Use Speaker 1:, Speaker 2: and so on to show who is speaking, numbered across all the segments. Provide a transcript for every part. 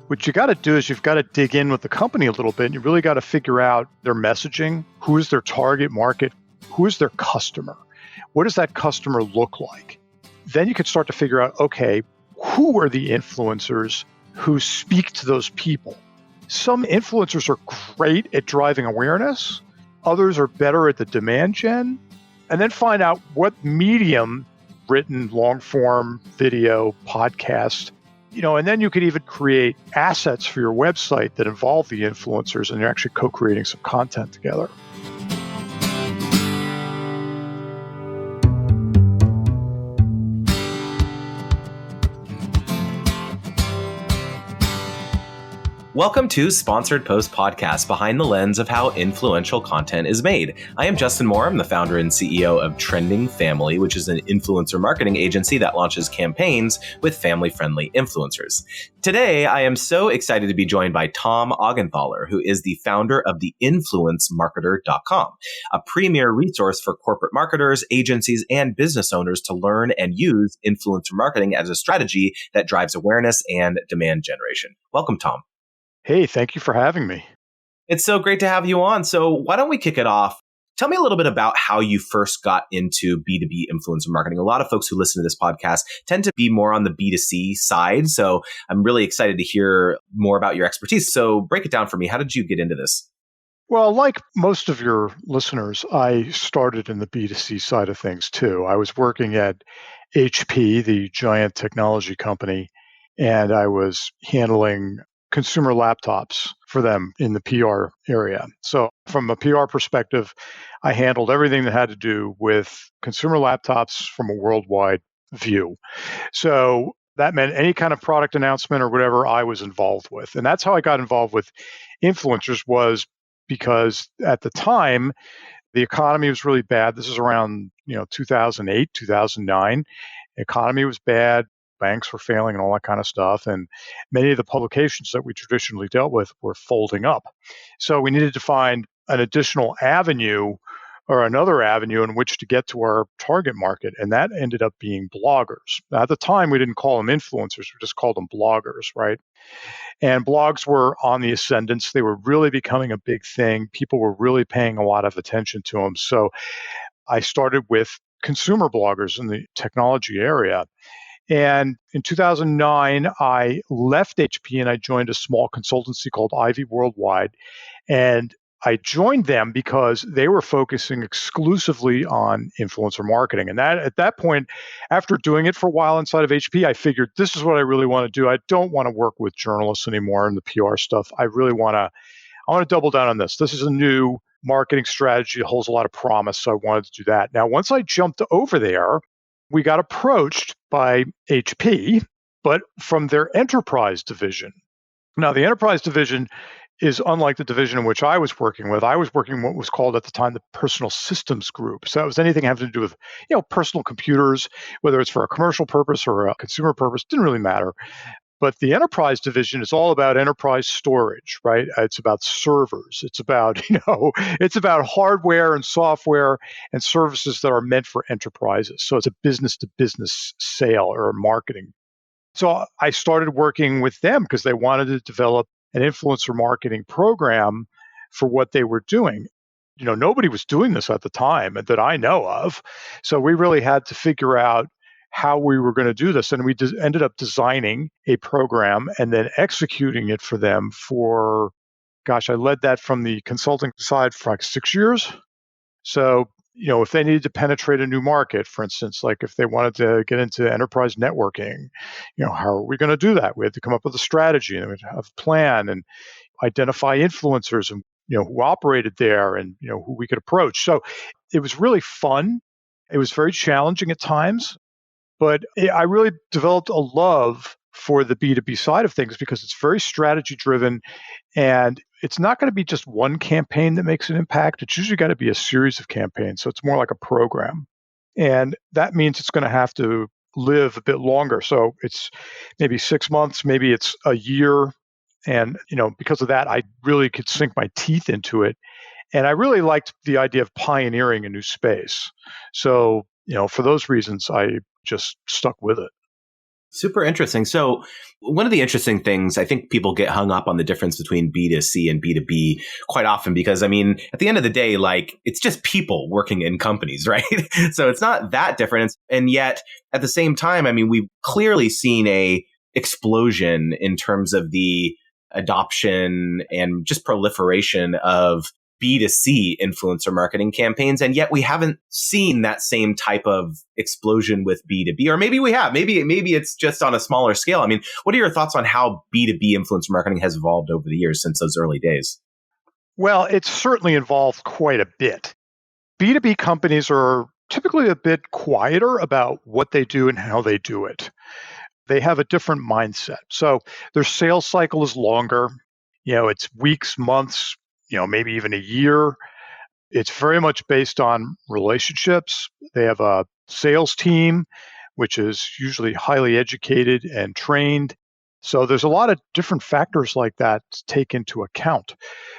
Speaker 1: What you got to do is you've got to dig in with the company a little bit. And you really got to figure out their messaging. Who is their target market? Who is their customer? What does that customer look like? Then you can start to figure out, okay, who are the influencers who speak to those people? Some influencers are great at driving awareness. Others are better at the demand gen. And then find out what medium, written, long form, video, podcast, and then you could even create assets for your website that involve the influencers, and you're actually co-creating some content together.
Speaker 2: Welcome to Sponsored Post Podcast, behind the lens of how influential content is made. I am Justin Moore. I'm the founder and CEO of Trending Family, which is an influencer marketing agency that launches campaigns with family-friendly influencers. Today, I am so excited to be joined by Tom Augenthaler, who is the founder of the InfluenceMarketer.com, a premier resource for corporate marketers, agencies, and business owners to learn and use influencer marketing as a strategy that drives awareness and demand generation. Welcome, Tom.
Speaker 1: Hey, thank you for having me.
Speaker 2: It's so great to have you on. So why don't we kick it off? Tell me a little bit about how you first got into B2B influencer marketing. A lot of folks who listen to this podcast tend to be more on the B2C side. So I'm really excited to hear more about your expertise. So break it down for me. How did you get into this?
Speaker 1: Well, like most of your listeners, I started in the B2C side of things too. I was working at HP, the giant technology company, and I was handling consumer laptops for them in the PR area. So from a PR perspective, I handled everything that had to do with consumer laptops from a worldwide view. So that meant any kind of product announcement or whatever I was involved with. And that's how I got involved with influencers, was because at the time, the economy was really bad. This is around 2008, 2009. The economy was bad. Banks were failing and all that kind of stuff. And many of the publications that we traditionally dealt with were folding up. So we needed to find an additional avenue or another avenue in which to get to our target market. And that ended up being bloggers. Now, at the time, we didn't call them influencers. We just called them bloggers, right? And blogs were on the ascendance. They were really becoming a big thing. People were really paying a lot of attention to them. So I started with consumer bloggers in the technology area. And in 2009, I left HP and I joined a small consultancy called Ivy Worldwide. And I joined them because they were focusing exclusively on influencer marketing. And that at that point, after doing it for a while inside of HP, I figured this is what I really want to do. I don't want to work with journalists anymore and the PR stuff. I want to double down on this. This is a new marketing strategy. It holds a lot of promise. So I wanted to do that. Now, once I jumped over there, we got approached by HP, but from their enterprise division. Now, the enterprise division is unlike the division in which I was working with. I was working what was called at the time the personal systems group. So that was anything having to do with, personal computers, whether it's for a commercial purpose or a consumer purpose, didn't really matter. But the enterprise division is all about enterprise storage, right? It's about servers. It's about, it's about hardware and software and services that are meant for enterprises. So it's a business to business sale or marketing. So I started working with them because they wanted to develop an influencer marketing program for what they were doing. Nobody was doing this at the time that I know of. So we really had to figure out how we were going to do this. And we ended up designing a program and then executing it for them for, I led that from the consulting side for like 6 years. So, if they needed to penetrate a new market, for instance, like if they wanted to get into enterprise networking, how are we going to do that? We had to come up with a strategy and we'd have a plan and identify influencers and, who operated there and, who we could approach. So it was really fun. It was very challenging at times. But I really developed a love for the B2B side of things because it's very strategy driven and it's not going to be just one campaign that makes an impact. It's usually got to be a series of campaigns. So it's more like a program. And that means it's going to have to live a bit longer. So it's maybe 6 months, maybe it's a year. And, because of that, I really could sink my teeth into it. And I really liked the idea of pioneering a new space. So, for those reasons, I just stuck with it.
Speaker 2: Super interesting. So, one of the interesting things, I think people get hung up on the difference between B2C and B2B quite often because, I mean, at the end of the day, like it's just people working in companies, right? So, it's not that different. And yet, at the same time, I mean, we've clearly seen a explosion in terms of the adoption and just proliferation of B2C influencer marketing campaigns. And yet we haven't seen that same type of explosion with B2B, or maybe we have, maybe it's just on a smaller scale. I mean, what are your thoughts on how B2B influencer marketing has evolved over the years since those early days?
Speaker 1: Well, it's certainly involved quite a bit. B2B companies are typically a bit quieter about what they do and how they do it. They have a different mindset. So their sales cycle is longer. It's weeks, months, maybe even a year. It's very much based on relationships. They have a sales team, which is usually highly educated and trained. So there's a lot of different factors like that to take into account.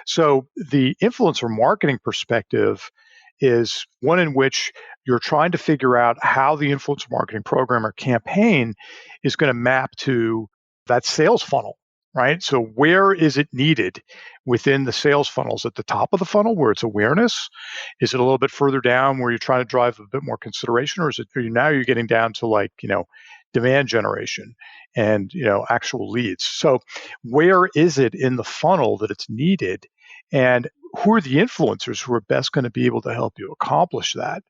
Speaker 1: So the influencer marketing perspective is one in which you're trying to figure out how the influencer marketing program or campaign is going to map to that sales funnel, right? So where is it needed within the sales funnels? At the top of the funnel where it's awareness? Is it a little bit further down where you're trying to drive a bit more consideration? Or is it now you're getting down to like, demand generation and, actual leads? So where is it in the funnel that it's needed? And who are the influencers who are best going to be able to help you accomplish that?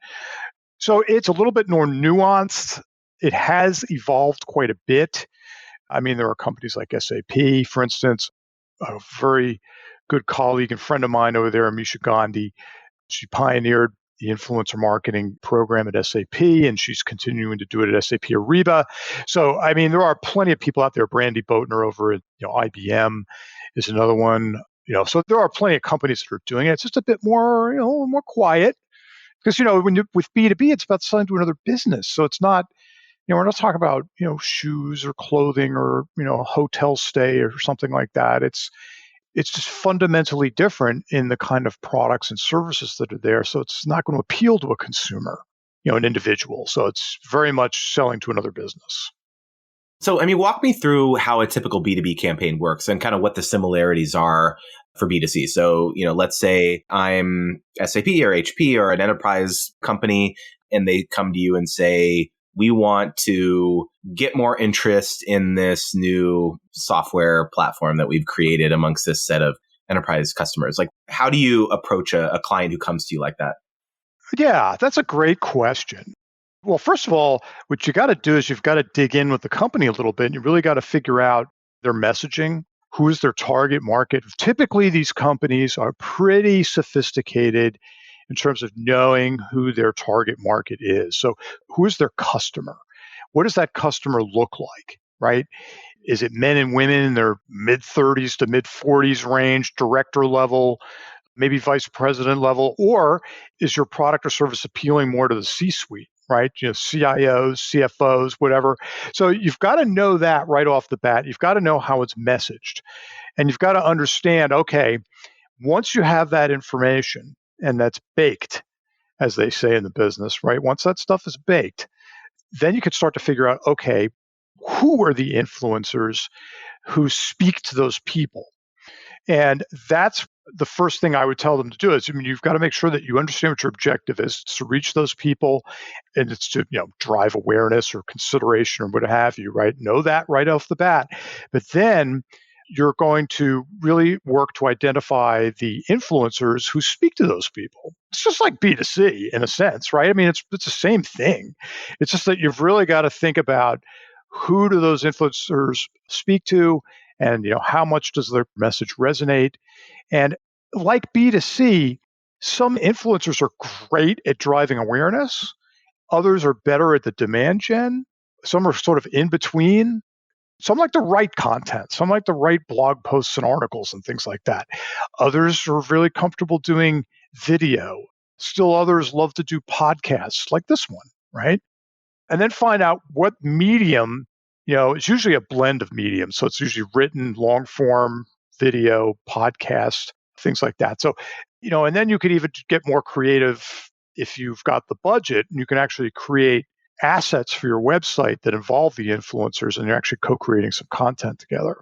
Speaker 1: So it's a little bit more nuanced. It has evolved quite a bit. I mean, there are companies like SAP, for instance, a very good colleague and friend of mine over there, Amisha Gandhi. She pioneered the influencer marketing program at SAP, and she's continuing to do it at SAP Ariba. So, I mean, there are plenty of people out there. Brandy Boatner over at IBM is another one. So there are plenty of companies that are doing it. It's just a bit more, more quiet because when you with B2B, it's about selling to another business. So it's not, we're not talking about shoes or clothing or a hotel stay or something like that. It's just fundamentally different in the kind of products and services that are there. So it's not going to appeal to a consumer, an individual. So it's very much selling to another business.
Speaker 2: So, I mean, walk me through how a typical B2B campaign works and kind of what the similarities are for B2C. So, let's say I'm SAP or HP or an enterprise company, and they come to you and say, we want to get more interest in this new software platform that we've created amongst this set of enterprise customers. Like, how do you approach a client who comes to you like that?
Speaker 1: Yeah, that's a great question. Well, first of all, what you got to do is you've got to dig in with the company a little bit. And you really got to figure out their messaging. Who is their target market? Typically, these companies are pretty sophisticated in terms of knowing who their target market is. So, who is their customer? What does that customer look like, right? Is it men and women in their mid 30s to mid 40s range, director level, maybe vice president level? Or is your product or service appealing more to the C suite? Right? CIOs, CFOs, whatever. So you've got to know that right off the bat. You've got to know how it's messaged. And you've got to understand, okay, once you have that information and that's baked, as they say in the business, right? Once that stuff is baked, then you can start to figure out, okay, who are the influencers who speak to those people? And that's the first thing I would tell them to do is, you've got to make sure that you understand what your objective is. It's to reach those people and it's to, drive awareness or consideration or what have you, right? Know that right off the bat. But then you're going to really work to identify the influencers who speak to those people. It's just like B2C in a sense, right? I mean, it's the same thing. It's just that you've really got to think about who do those influencers speak to and how much does their message resonate. And like B2C, some influencers are great at driving awareness. Others are better at the demand gen. Some are sort of in between. Some like to write content. Some like to write blog posts and articles and things like that. Others are really comfortable doing video. Still others love to do podcasts like this one, right? And then find out what medium, it's usually a blend of mediums. So it's usually written, long form, video, podcast, things like that. So, and then you could even get more creative if you've got the budget and you can actually create assets for your website that involve the influencers, and you're actually co-creating some content together.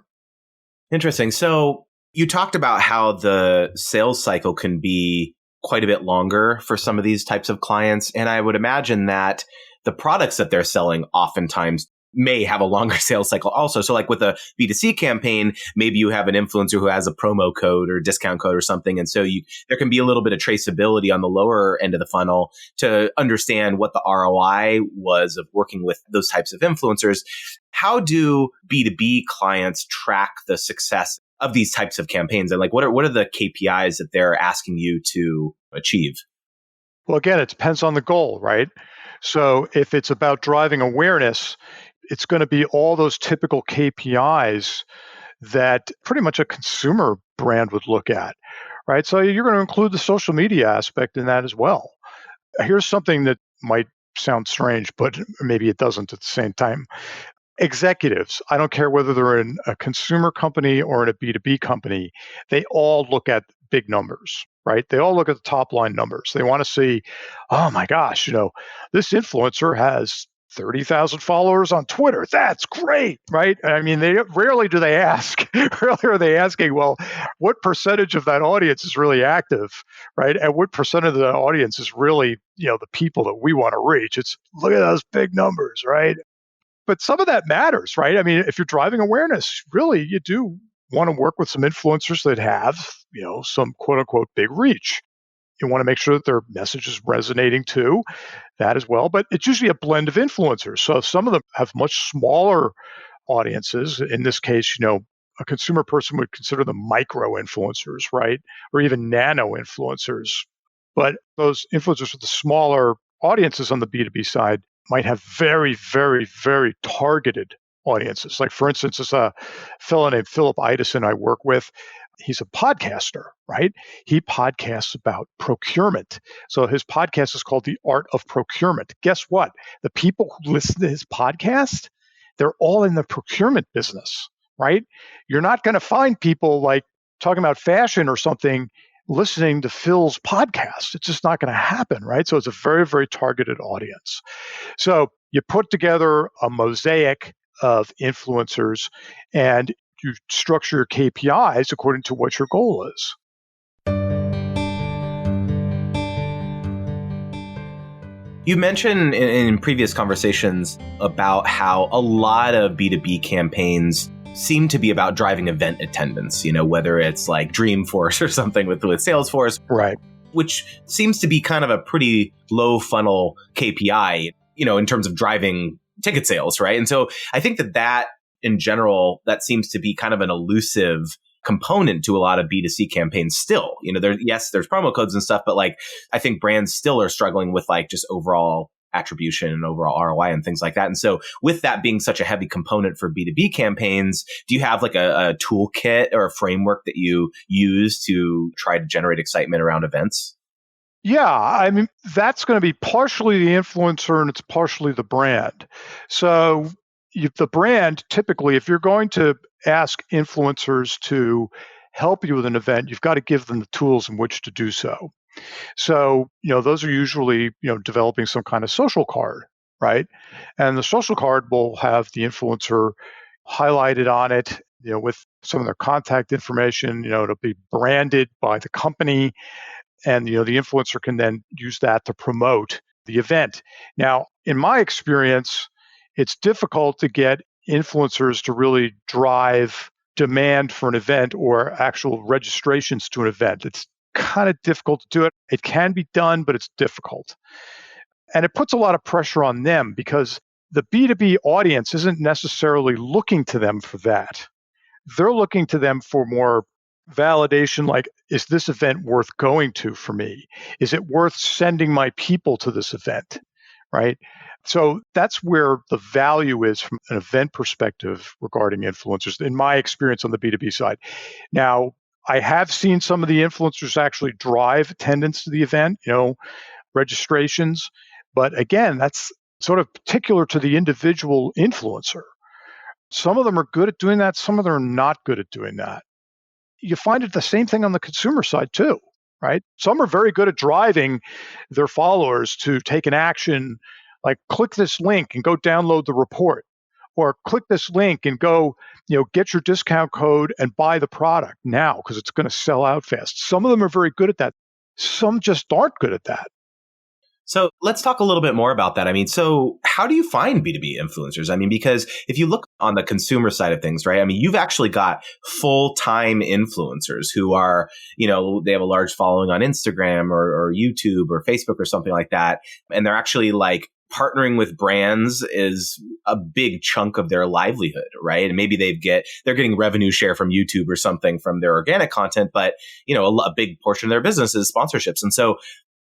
Speaker 2: Interesting. So you talked about how the sales cycle can be quite a bit longer for some of these types of clients. And I would imagine that the products that they're selling oftentimes may have a longer sales cycle also. So like with a B2C campaign, maybe you have an influencer who has a promo code or discount code or something. And so there can be a little bit of traceability on the lower end of the funnel to understand what the ROI was of working with those types of influencers. How do B2B clients track the success of these types of campaigns? And like, what are the KPIs that they're asking you to achieve?
Speaker 1: Well, again, it depends on the goal, right? So if it's about driving awareness, it's going to be all those typical KPIs that pretty much a consumer brand would look at, right? So you're going to include the social media aspect in that as well. Here's something that might sound strange, but maybe it doesn't at the same time. Executives, I don't care whether they're in a consumer company or in a B2B company, they all look at big numbers, right? They all look at the top line numbers. They want to see, oh my gosh, this influencer has 30,000 followers on Twitter. That's great, right? I mean, they rarely do they ask, rarely are they asking, well, what percentage of that audience is really active, right? And what percent of the audience is really, the people that we want to reach? It's look at those big numbers, right? But some of that matters, right? I mean, if you're driving awareness, really, you do want to work with some influencers that have, some quote unquote big reach. You want to make sure that their message is resonating too, that as well. But it's usually a blend of influencers. So some of them have much smaller audiences. In this case, a consumer person would consider them micro influencers, right? Or even nano influencers. But those influencers with the smaller audiences on the B2B side might have very, very, very targeted audiences. Like, for instance, there's a fellow named Philip Idison I work with. He's a podcaster, right? He podcasts about procurement. So his podcast is called The Art of Procurement. Guess what? The people who listen to his podcast, they're all in the procurement business, right? You're not going to find people like talking about fashion or something listening to Phil's podcast. It's just not going to happen, right? So it's a very, very targeted audience. So you put together a mosaic of influencers and you structure your KPIs according to what your goal is.
Speaker 2: You mentioned in previous conversations about how a lot of B2B campaigns seem to be about driving event attendance, whether it's like Dreamforce or something with Salesforce.
Speaker 1: Right.
Speaker 2: Which seems to be kind of a pretty low funnel KPI, in terms of driving ticket sales, right? And so I think that in general, that seems to be kind of an elusive component to a lot of B2C campaigns still. There's promo codes and stuff, but like I think brands still are struggling with like just overall attribution and overall ROI and things like that. And so with that being such a heavy component for B2B campaigns, do you have like a toolkit or a framework that you use to try to generate excitement around events?
Speaker 1: Yeah, I mean, that's going to be partially the influencer and it's partially the brand. So the brand, typically, if you're going to ask influencers to help you with an event, you've got to give them the tools in which to do so. So, those are usually, developing some kind of social card, right? And the social card will have the influencer highlighted on it, with some of their contact information. It'll be branded by the company. And, the influencer can then use that to promote the event. Now, in my experience, it's difficult to get influencers to really drive demand for an event or actual registrations to an event. It's kind of difficult to do it. It can be done, but it's difficult. And it puts a lot of pressure on them because the B2B audience isn't necessarily looking to them for that. They're looking to them for more validation, like, is this event worth going to for me? Is it worth sending my people to this event, right? So that's where the value is from an event perspective regarding influencers, in my experience on the B2B side. Now, I have seen some of the influencers actually drive attendance to the event, registrations. But again, that's sort of particular to the individual influencer. Some of them are good at doing that. Some of them are not good at doing that. You find it the same thing on the consumer side too, right? Some are very good at driving their followers to take an action Like click this link and go download the report, or click this link and go, get your discount code and buy the product now because it's going to sell out fast. Some of them are very good at that. Some just aren't good at that.
Speaker 2: So let's talk a little bit more about that. I mean, so how do you find B2B influencers? I mean, because if you look on the consumer side of things, right? I mean, you've actually got full-time influencers who are, they have a large following on Instagram or YouTube or Facebook or something like that. And they're actually like partnering with brands is a big chunk of their livelihood, right? And maybe they're getting revenue share from YouTube or something from their organic content, but a big portion of their business is sponsorships. And so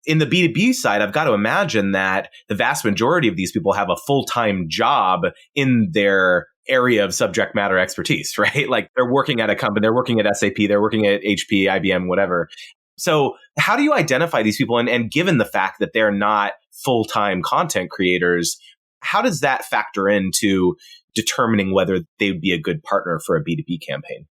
Speaker 2: in the B2B side, I've got to imagine that the vast majority of these people have a full-time job in their area of subject matter expertise, right? Like they're working at a company, they're working at SAP, they're working at HP, IBM, whatever. So how do you identify these people? And given the fact that they're not full-time content creators, how does that factor into determining whether they would be a good partner for a B2B campaign?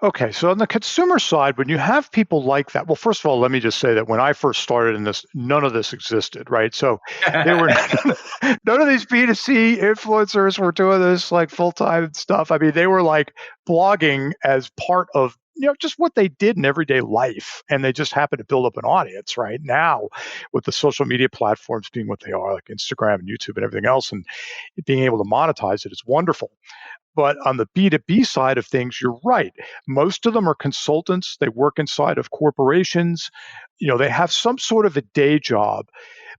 Speaker 1: Okay, so on the consumer side, when you have people like that, well, first of all, let me just say that when I first started in this, none of this existed, right? So they were none of these B2C influencers were doing this like full-time stuff. I mean, they were like blogging as part of just what they did in everyday life, and they just happened to build up an audience. Right now, with the social media platforms being what they are, like Instagram and YouTube and everything else, and being able to monetize it is wonderful. But on the B2B side of things, you're right. Most of them are consultants. They work inside of corporations. They have some sort of a day job.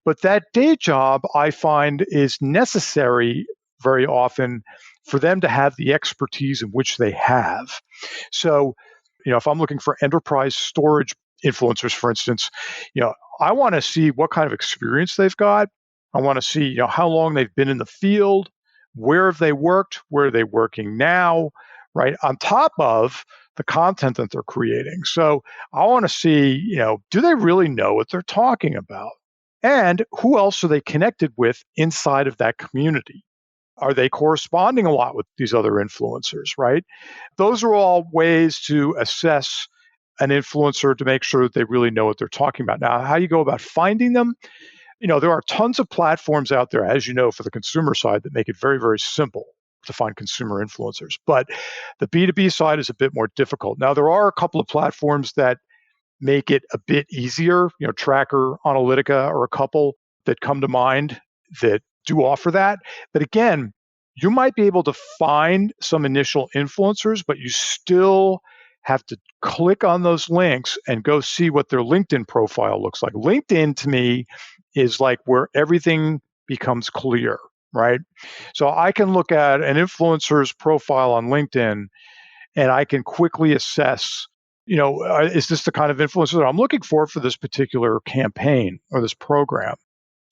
Speaker 1: But that day job, I find, is necessary very often for them to have the expertise in which they have. So, if I'm looking for enterprise storage influencers, for instance, I want to see what kind of experience they've got. I want to see, how long they've been in the field. Where have they worked? Where are they working now? Right? On top of the content that they're creating. So I want to see, do they really know what they're talking about? And who else are they connected with inside of that community? Are they corresponding a lot with these other influencers, right? Those are all ways to assess an influencer to make sure that they really know what they're talking about. Now, how you go about finding them? There are tons of platforms out there, as you know, for the consumer side that make it very, very simple to find consumer influencers. But the B2B side is a bit more difficult. Now, there are a couple of platforms that make it a bit easier. Tracker, Analytica are a couple that come to mind that do offer that. But again, you might be able to find some initial influencers, but you still have to click on those links and go see what their LinkedIn profile looks like. LinkedIn to me is like where everything becomes clear, right? So I can look at an influencer's profile on LinkedIn and I can quickly assess, is this the kind of influencer that I'm looking for this particular campaign or this program?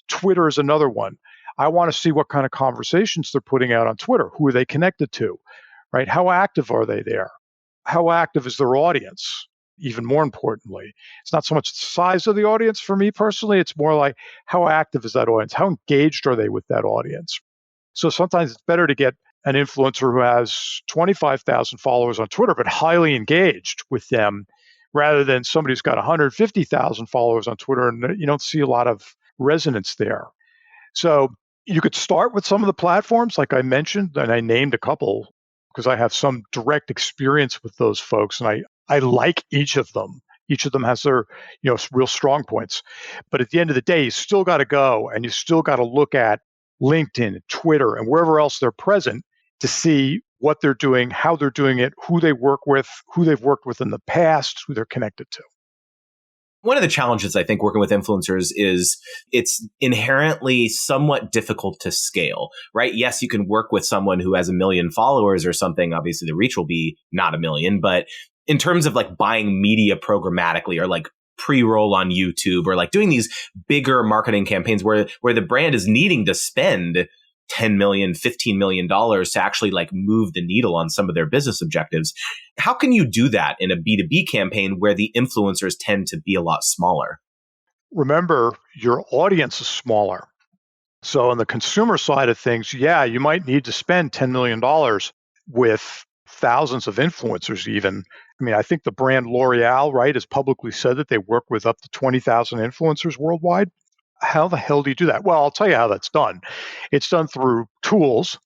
Speaker 1: Twitter is another one. I want to see what kind of conversations they're putting out on Twitter. Who are they connected to, right? How active are they there? How active is their audience? Even more importantly, it's not so much the size of the audience for me personally. It's more like how active is that audience? How engaged are they with that audience? So sometimes it's better to get an influencer who has 25,000 followers on Twitter, but highly engaged with them rather than somebody who's got 150,000 followers on Twitter and you don't see a lot of resonance there. So you could start with some of the platforms like I mentioned, and I named a couple because I have some direct experience with those folks and I like each of them. Each of them has their, real strong points. But at the end of the day, you still got to go and you still got to look at LinkedIn, Twitter, and wherever else they're present to see what they're doing, how they're doing it, who they work with, who they've worked with in the past, who they're connected to.
Speaker 2: One of the challenges I think working with influencers is it's inherently somewhat difficult to scale, right? Yes, you can work with someone who has 1 million followers or something. Obviously, the reach will be not 1 million, but in terms of like buying media programmatically or like pre-roll on YouTube or like doing these bigger marketing campaigns where the brand is needing to spend $10 million, $15 million to actually like move the needle on some of their business objectives. How can you do that in a B2B campaign where the influencers tend to be a lot smaller?
Speaker 1: Remember, your audience is smaller. So on the consumer side of things, yeah, you might need to spend $10 million with thousands of influencers even. I mean, I think the brand L'Oreal, right, has publicly said that they work with up to 20,000 influencers worldwide. How the hell do you do that? Well, I'll tell you how that's done. It's done through tools.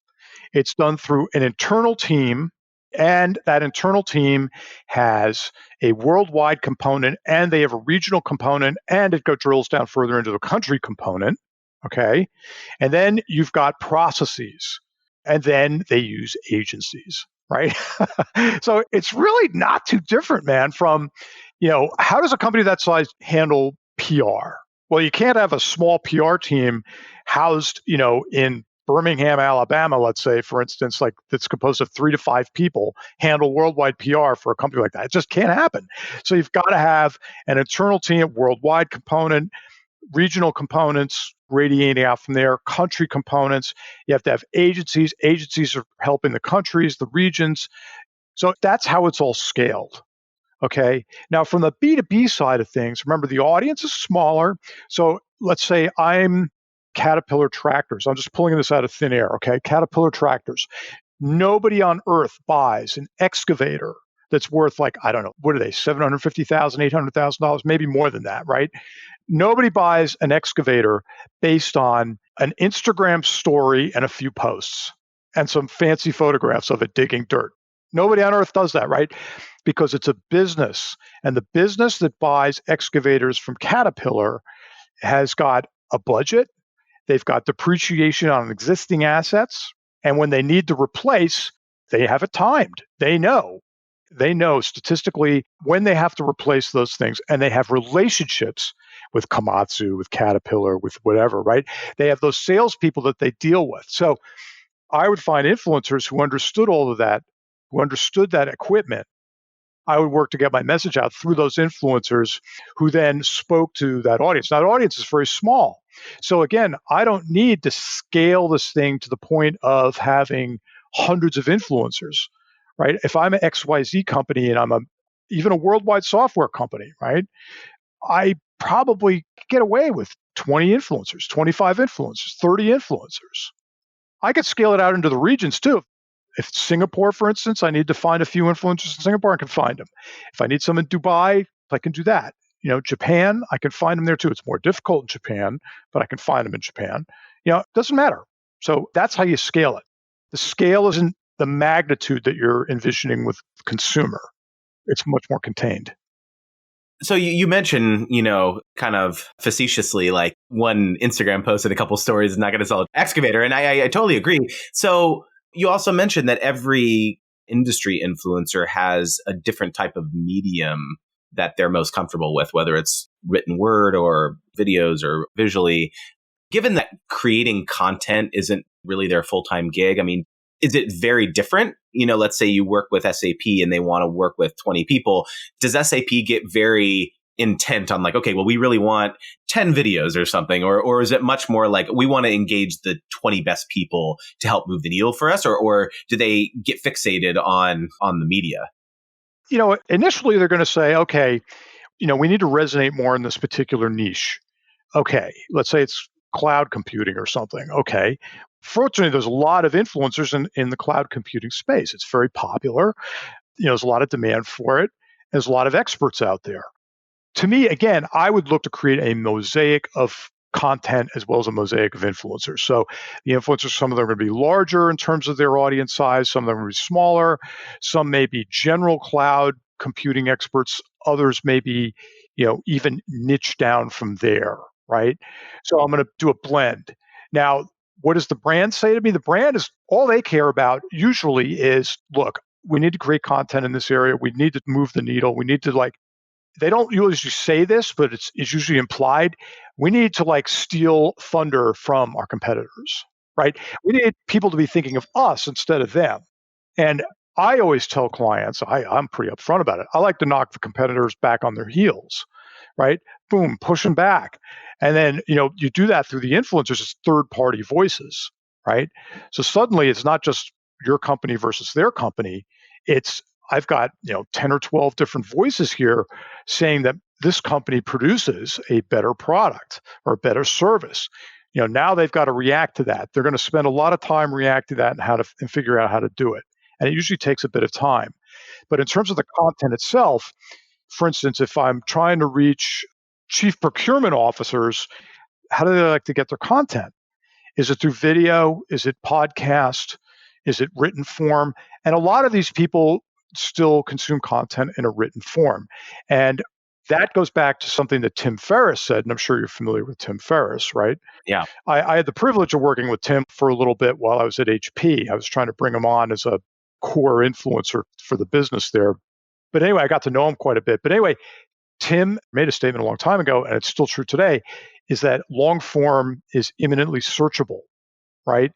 Speaker 1: It's done through an internal team, and that internal team has a worldwide component, and they have a regional component, and it drills down further into the country component. Okay. And then you've got processes, and then they use agencies, right? So it's really not too different, man, from, how does a company that size handle PR? Well, you can't have a small PR team housed, in Birmingham, Alabama, let's say, for instance, like that's composed of 3 to 5 people, handle worldwide PR for a company like that. It just can't happen. So you've got to have an internal team, worldwide component, regional components radiating out from there, country components. You have to have agencies. Agencies are helping the countries, the regions. So that's how it's all scaled. Okay. Now, from the B2B side of things, remember the audience is smaller. So let's say I'm Caterpillar tractors. I'm just pulling this out of thin air. Okay. Caterpillar tractors. Nobody on earth buys an excavator that's worth, like, I don't know, what are they, $750,000, $800,000, maybe more than that, right? Nobody buys an excavator based on an Instagram story and a few posts and some fancy photographs of it digging dirt. Nobody on earth does that, right? Because it's a business. And the business that buys excavators from Caterpillar has got a budget, they've got depreciation on existing assets. And when they need to replace, they have it timed. They know. They know statistically when they have to replace those things, and they have relationships with Komatsu, with Caterpillar, with whatever, right? They have those salespeople that they deal with. So I would find influencers who understood all of that, who understood that equipment. I would work to get my message out through those influencers who then spoke to that audience. Now, that audience is very small. So again, I don't need to scale this thing to the point of having hundreds of influencers, right? If I'm an XYZ company and even a worldwide software company, right? I probably get away with 20 influencers, 25 influencers, 30 influencers. I could scale it out into the regions too. If Singapore, for instance, I need to find a few influencers in Singapore, I can find them. If I need some in Dubai, I can do that. Japan, I can find them there too. It's more difficult in Japan, but I can find them in Japan. It doesn't matter. So that's how you scale it. The scale isn't the magnitude that you're envisioning with the consumer. It's much more contained.
Speaker 2: So you mentioned, kind of facetiously, like one Instagram post and a couple stories is not going to sell an excavator. And I totally agree. So you also mentioned that every industry influencer has a different type of medium that they're most comfortable with, whether it's written word or videos or visually. Given that creating content isn't really their full-time gig, I mean, is it very different? Let's say you work with SAP and they want to work with 20 people. Does SAP get very intent on like, okay, well, we really want 10 videos or something? Or is it much more like we want to engage the 20 best people to help move the needle for us? Or do they get fixated on the media?
Speaker 1: Initially they're going to say, okay, we need to resonate more in this particular niche. Okay, let's say it's cloud computing or something. Okay. Fortunately, there's a lot of influencers in the cloud computing space. It's very popular. There's a lot of demand for it. There's a lot of experts out there. To me, again, I would look to create a mosaic of content as well as a mosaic of influencers. So the influencers, some of them are going to be larger in terms of their audience size. Some of them are going to be smaller. Some may be general cloud computing experts. Others may be, even niche down from there, right? So I'm going to do a blend. Now, what does the brand say to me? The brand is all they care about usually is, look, we need to create content in this area. We need to move the needle. We need to they don't usually say this, but it's usually implied. We need to steal thunder from our competitors, right? We need people to be thinking of us instead of them. And I always tell clients, I'm pretty upfront about it. I like to knock the competitors back on their heels, right? Boom, push them back. And then, you do that through the influencers as third-party voices, right? So suddenly it's not just your company versus their company. It's I've got 10 or 12 different voices here saying that this company produces a better product or a better service. Now they've got to react to that. They're going to spend a lot of time reacting to that and figure out how to do it. And it usually takes a bit of time. But in terms of the content itself, for instance, if I'm trying to reach chief procurement officers, how do they like to get their content? Is it through video? Is it podcast? Is it written form? And a lot of these people still consume content in a written form. And that goes back to something that Tim Ferriss said, and I'm sure you're familiar with Tim Ferriss, right?
Speaker 2: Yeah.
Speaker 1: I had the privilege of working with Tim for a little bit while I was at HP. I was trying to bring him on as a core influencer for the business there. But anyway, I got to know him quite a bit. But anyway, Tim made a statement a long time ago, and it's still true today, is that long form is imminently searchable, right?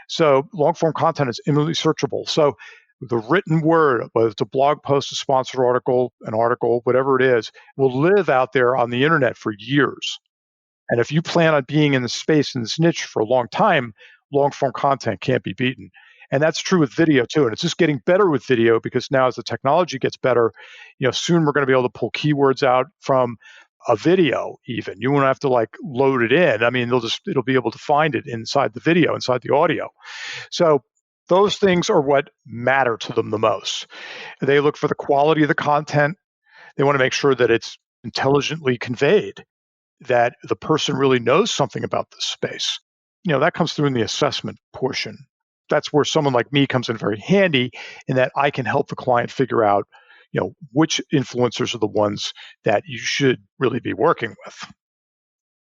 Speaker 1: So long form content is imminently searchable. So the written word, whether it's a blog post, a sponsored article, an article, whatever it is, will live out there on the internet for years. And if you plan on being in the space, in this niche for a long time, long form content can't be beaten. And that's true with video too. And it's just getting better with video because now as the technology gets better, soon we're going to be able to pull keywords out from a video even. You won't have to like load it in. I mean, it'll be able to find it inside the video, inside the audio. So those things are what matter to them the most. They look for the quality of the content. They want to make sure that it's intelligently conveyed, that the person really knows something about this space. That comes through in the assessment portion. That's where someone like me comes in very handy in that I can help the client figure out, which influencers are the ones that you should really be working with.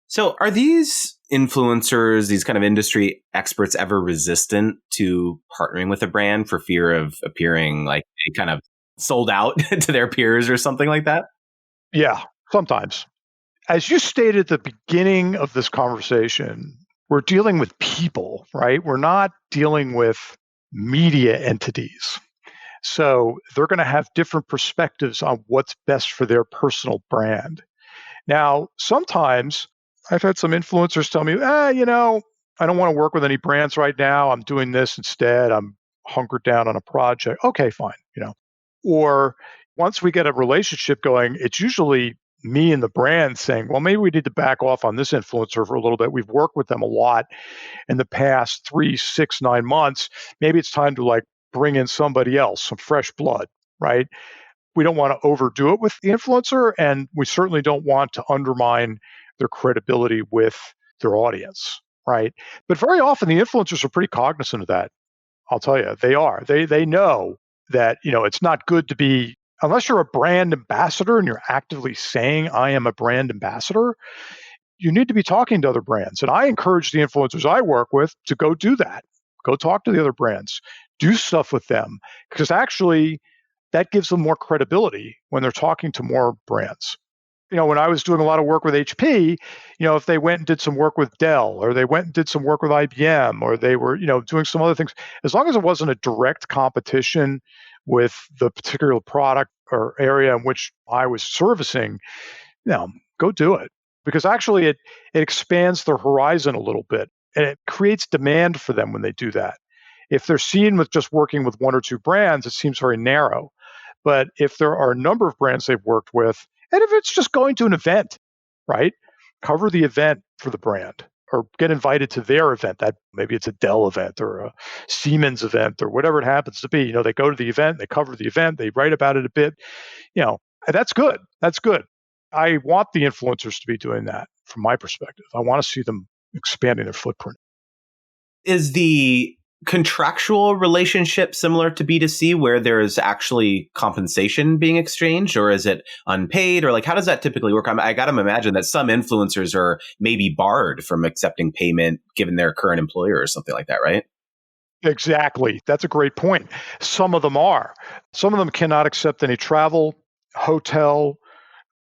Speaker 2: So are these influencers, these kind of industry experts ever resistant to partnering with a brand for fear of appearing like they kind of sold out to their peers or something like that?
Speaker 1: Yeah, sometimes. As you stated at the beginning of this conversation, we're dealing with people, right? We're not dealing with media entities. So they're going to have different perspectives on what's best for their personal brand. Now, sometimes I've had some influencers tell me, I don't want to work with any brands right now. I'm doing this instead. I'm hunkered down on a project. Okay, fine. Or once we get a relationship going, it's usually me and the brand saying, well, maybe we need to back off on this influencer for a little bit. We've worked with them a lot in the past 3, 6, 9 months. Maybe it's time to like bring in somebody else, some fresh blood, right? We don't want to overdo it with the influencer, and we certainly don't want to undermine their credibility with their audience, right? But very often the influencers are pretty cognizant of that. I'll tell you, they are. They know that, it's not good to be, unless you're a brand ambassador and you're actively saying, I am a brand ambassador, you need to be talking to other brands. And I encourage the influencers I work with to go do that. Go talk to the other brands, do stuff with them, because actually that gives them more credibility when they're talking to more brands. When I was doing a lot of work with HP, if they went and did some work with Dell, or they went and did some work with IBM, or they were, doing some other things, as long as it wasn't a direct competition with the particular product or area in which I was servicing, go do it. Because actually it expands their horizon a little bit, and it creates demand for them when they do that. If they're seen with just working with one or two brands, it seems very narrow. But if there are a number of brands they've worked with, and if it's just going to an event, right? Cover the event for the brand or get invited to their event. That maybe it's a Dell event or a Siemens event or whatever it happens to be. They go to the event, they cover the event, they write about it a bit. And that's good. That's good. I want the influencers to be doing that from my perspective. I want to see them expanding their footprint.
Speaker 2: Is the contractual relationship similar to B2C where there's actually compensation being exchanged, or is it unpaid, or like how does that typically work? I got to imagine that some influencers are maybe barred from accepting payment given their current employer or something like that, right?
Speaker 1: Exactly. That's a great point. Some of them are. Some of them cannot accept any travel, hotel.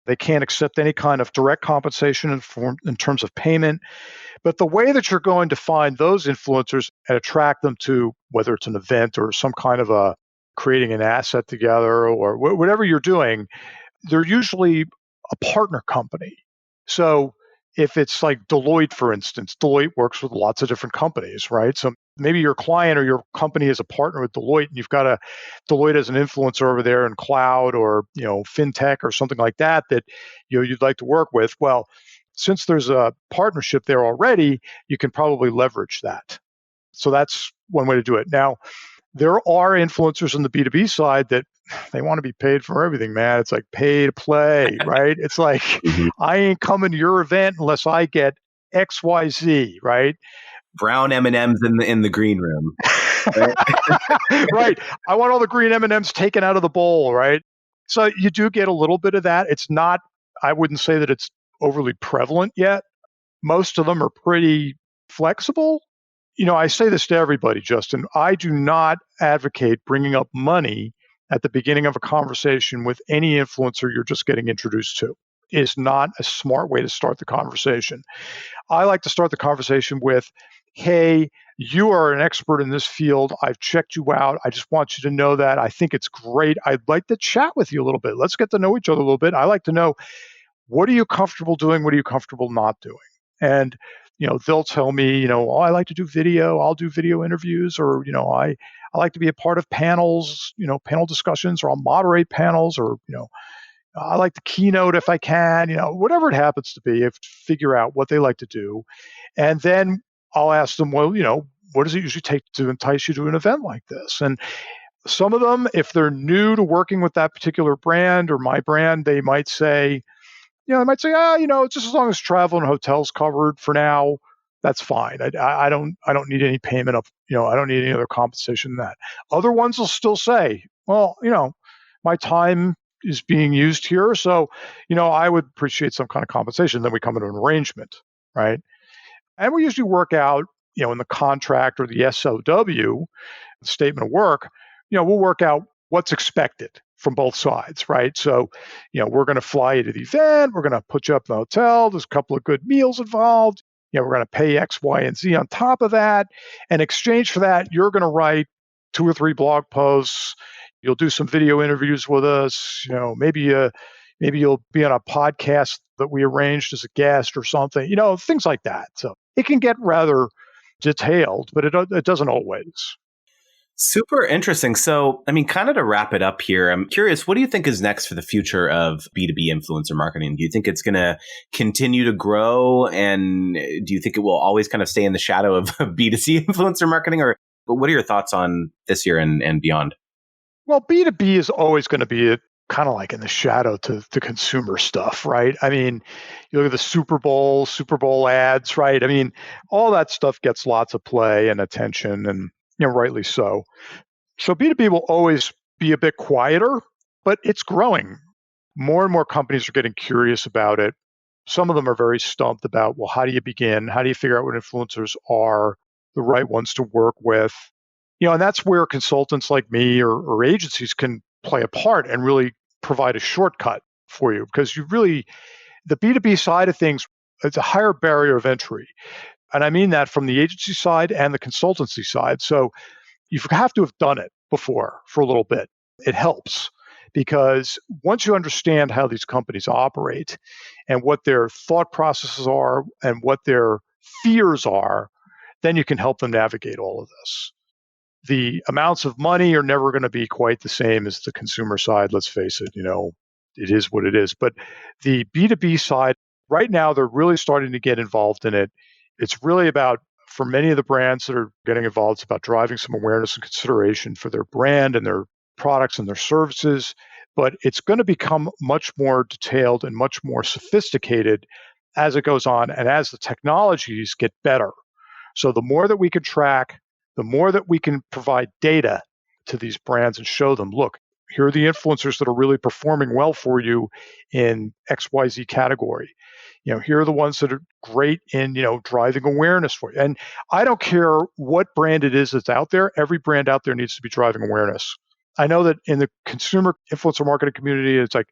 Speaker 1: They can't accept any kind of direct compensation in terms of payment. But the way that you're going to find those influencers and attract them to, whether it's an event or some kind of a creating an asset together or whatever you're doing, they're usually a partner company. So if it's like Deloitte, for instance, Deloitte works with lots of different companies, right? So maybe your client or your company is a partner with Deloitte, and you've got a Deloitte as an influencer over there in cloud or fintech or something like that you'd like to work with. Well, since there's a partnership there already, you can probably leverage that. So that's one way to do it. Now, there are influencers on the B2B side that they want to be paid for everything, man. It's like pay to play, right? It's like,
Speaker 2: Mhm.
Speaker 1: I ain't coming to your event unless I get XYZ, right?
Speaker 2: Brown M&Ms in the green room, right?
Speaker 1: Right. I want all the green M&Ms taken out of the bowl, right? So you do get a little bit of that. It's not, I wouldn't say that it's overly prevalent yet. Most of them are pretty flexible. I say this to everybody, Justin. I do not advocate bringing up money at the beginning of a conversation with any influencer you're just getting introduced to. It's not a smart way to start the conversation. I like to start the conversation with, hey, you are an expert in this field. I've checked you out. I just want you to know that. I think it's great. I'd like to chat with you a little bit. Let's get to know each other a little bit. I like to know, what are you comfortable doing? What are you comfortable not doing? And they'll tell me, oh, I like to do video. I'll do video interviews, or I like to be a part of panels, panel discussions, or I'll moderate panels, or I like to keynote if I can, whatever it happens to be. I have to figure out what they like to do, and then I'll ask them, well, what does it usually take to entice you to an event like this? And some of them, if they're new to working with that particular brand or my brand, they might say, I might say, just as long as travel and hotels covered for now, that's fine. I don't need any payment of, I don't need any other compensation than that. Other ones will still say, well, my time is being used here, so I would appreciate some kind of compensation. Then we come into an arrangement, right? And we usually work out, in the contract or the SOW, the statement of work, we'll work out what's expected from both sides, right? So, we're going to fly you to the event. We're going to put you up in the hotel. There's a couple of good meals involved. We're going to pay X, Y, and Z on top of that. In exchange for that, you're going to write 2 or 3 blog posts. You'll do some video interviews with us. Maybe you'll be on a podcast that we arranged as a guest or something. Things like that. So it can get rather detailed, but it doesn't always.
Speaker 2: Super interesting. So, kind of to wrap it up here, I'm curious, what do you think is next for the future of B2B influencer marketing? Do you think it's going to continue to grow? And do you think it will always kind of stay in the shadow of B2C influencer marketing? Or what are your thoughts on this year and beyond?
Speaker 1: Well, B2B is always going to be kind of like in the shadow to the consumer stuff, right? You look at the Super Bowl ads, right? All that stuff gets lots of play and attention, and rightly so. So B2B will always be a bit quieter, but it's growing. More and more companies are getting curious about it. Some of them are very stumped about, well, how do you begin? How do you figure out what influencers are the right ones to work with? And that's where consultants like me or agencies can play a part and really provide a shortcut for you, because the B2B side of things, it's a higher barrier of entry. And I mean that from the agency side and the consultancy side. So you have to have done it before for a little bit. It helps, because once you understand how these companies operate and what their thought processes are and what their fears are, then you can help them navigate all of this. The amounts of money are never going to be quite the same as the consumer side. Let's face it, it is what it is. But the B2B side, right now, they're really starting to get involved in it. It's really about, for many of the brands that are getting involved, it's about driving some awareness and consideration for their brand and their products and their services. But it's going to become much more detailed and much more sophisticated as it goes on and as the technologies get better. So the more that we can track, the more that we can provide data to these brands and show them, look, here are the influencers that are really performing well for you in XYZ category. Here are the ones that are great in, driving awareness for you. And I don't care what brand it is that's out there. Every brand out there needs to be driving awareness. I know that in the consumer influencer marketing community, it's like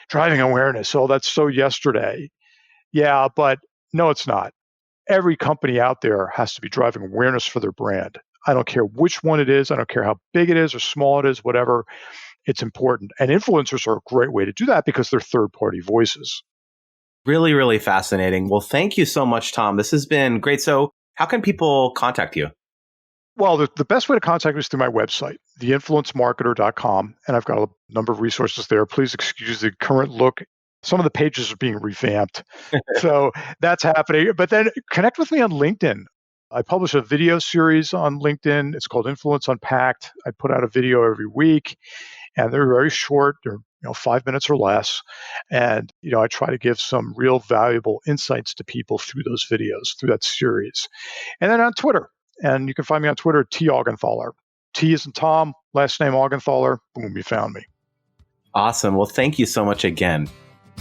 Speaker 1: driving awareness. Oh, that's so yesterday. Yeah, but no, it's not. Every company out there has to be driving awareness for their brand. I don't care which one it is. I don't care how big it is or small it is, whatever. It's important. And influencers are a great way to do that because they're third-party voices.
Speaker 2: Really, really fascinating. Well, thank you so much, Tom. This has been great. So how can people contact you?
Speaker 1: Well, the best way to contact me is through my website, theinfluencemarketer.com. And I've got a number of resources there. Please excuse the current look. Some of the pages are being revamped. So that's happening. But then connect with me on LinkedIn. I publish a video series on LinkedIn. It's called Influence Unpacked. I put out a video every week. and they're very short. They're 5 minutes or less, and I try to give some real valuable insights to people through those videos, through that series. And then on Twitter, and you can find me on Twitter, T Augenthaler. T is in Tom, last name Augenthaler. Boom, you found me.
Speaker 2: Awesome. Well, thank you so much again.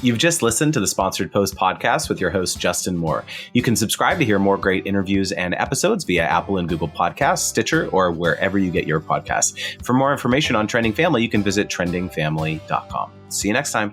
Speaker 2: You've just listened to the Sponsored Post podcast with your host, Justin Moore. You can subscribe to hear more great interviews and episodes via Apple and Google Podcasts, Stitcher, or wherever you get your podcasts. For more information on Trending Family, you can visit trendingfamily.com. See you next time.